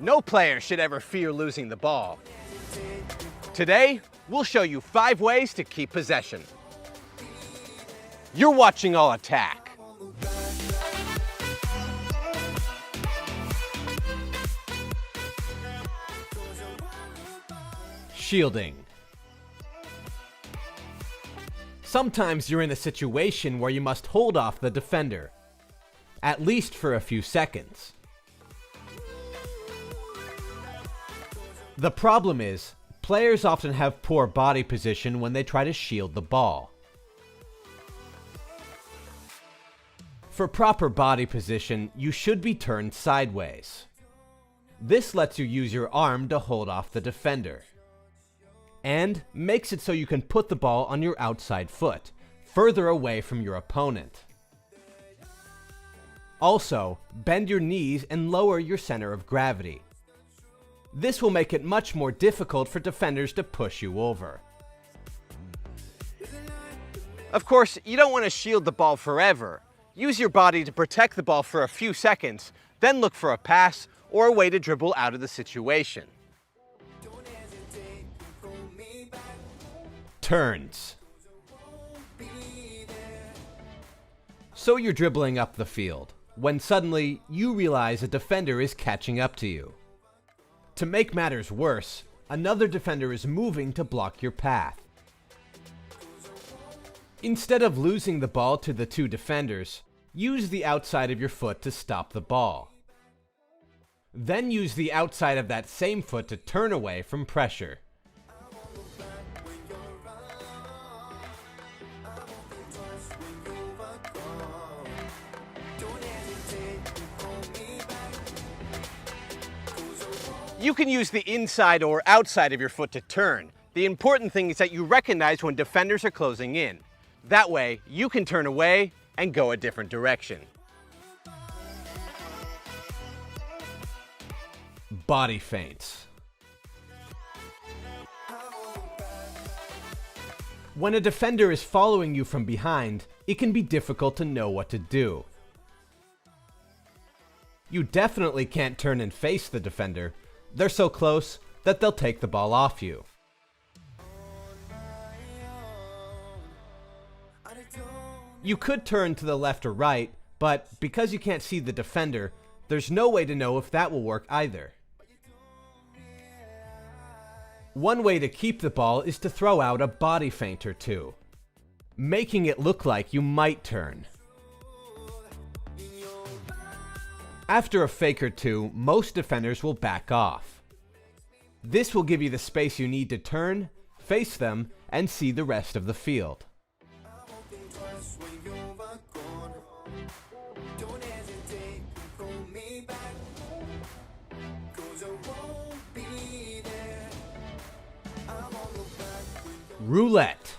No player should ever fear losing the ball. Today, we'll show you 5 ways to keep possession. You're watching All Attack. Shielding. Sometimes you're in a situation where you must hold off the defender, at least for a few seconds. The problem is, players often have poor body position when they try to shield the ball. For proper body position, you should be turned sideways. This lets you use your arm to hold off the defender, and makes it so you can put the ball on your outside foot, further away from your opponent. Also, bend your knees and lower your center of gravity. This will make it much more difficult for defenders to push you over. Of course, you don't want to shield the ball forever. Use your body to protect the ball for a few seconds, then look for a pass or a way to dribble out of the situation. Turns. So you're dribbling up the field, when suddenly you realize a defender is catching up to you. To make matters worse, another defender is moving to block your path. Instead of losing the ball to the 2 defenders, use the outside of your foot to stop the ball. Then use the outside of that same foot to turn away from pressure. You can use the inside or outside of your foot to turn. The important thing is that you recognize when defenders are closing in. That way, you can turn away and go a different direction. Body feints. When a defender is following you from behind, it can be difficult to know what to do. You definitely can't turn and face the defender. They're so close that they'll take the ball off you. You could turn to the left or right, but because you can't see the defender, there's no way to know if that will work either. One way to keep the ball is to throw out a body feint or 2, making it look like you might turn. After a fake or 2, most defenders will back off. This will give you the space you need to turn, face them, and see the rest of the field. Roulette.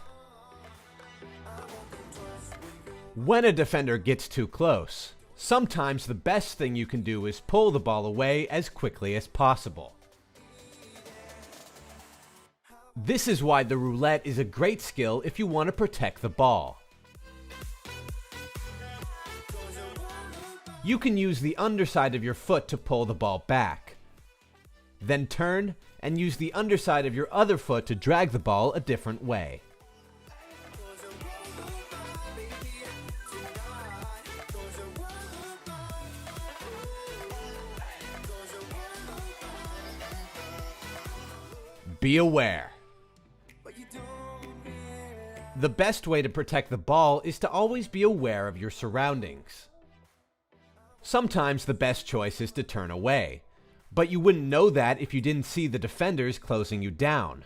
When a defender gets too close, sometimes the best thing you can do is pull the ball away as quickly as possible. This is why the roulette is a great skill if you want to protect the ball. You can use the underside of your foot to pull the ball back. Then turn and use the underside of your other foot to drag the ball a different way. Be aware. The best way to protect the ball is to always be aware of your surroundings. Sometimes the best choice is to turn away, but you wouldn't know that if you didn't see the defenders closing you down.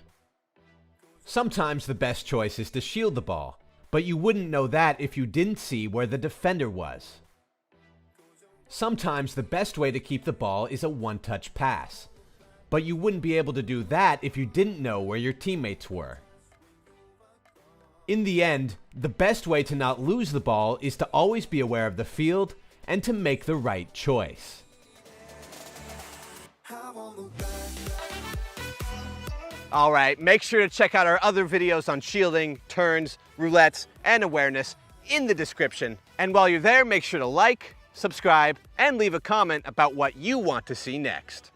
Sometimes the best choice is to shield the ball, but you wouldn't know that if you didn't see where the defender was. Sometimes the best way to keep the ball is a one-touch pass, but you wouldn't be able to do that if you didn't know where your teammates were. In the end, the best way to not lose the ball is to always be aware of the field and to make the right choice. Alright, make sure to check out our other videos on shielding, turns, roulettes, and awareness in the description. And while you're there, make sure to like, subscribe, and leave a comment about what you want to see next.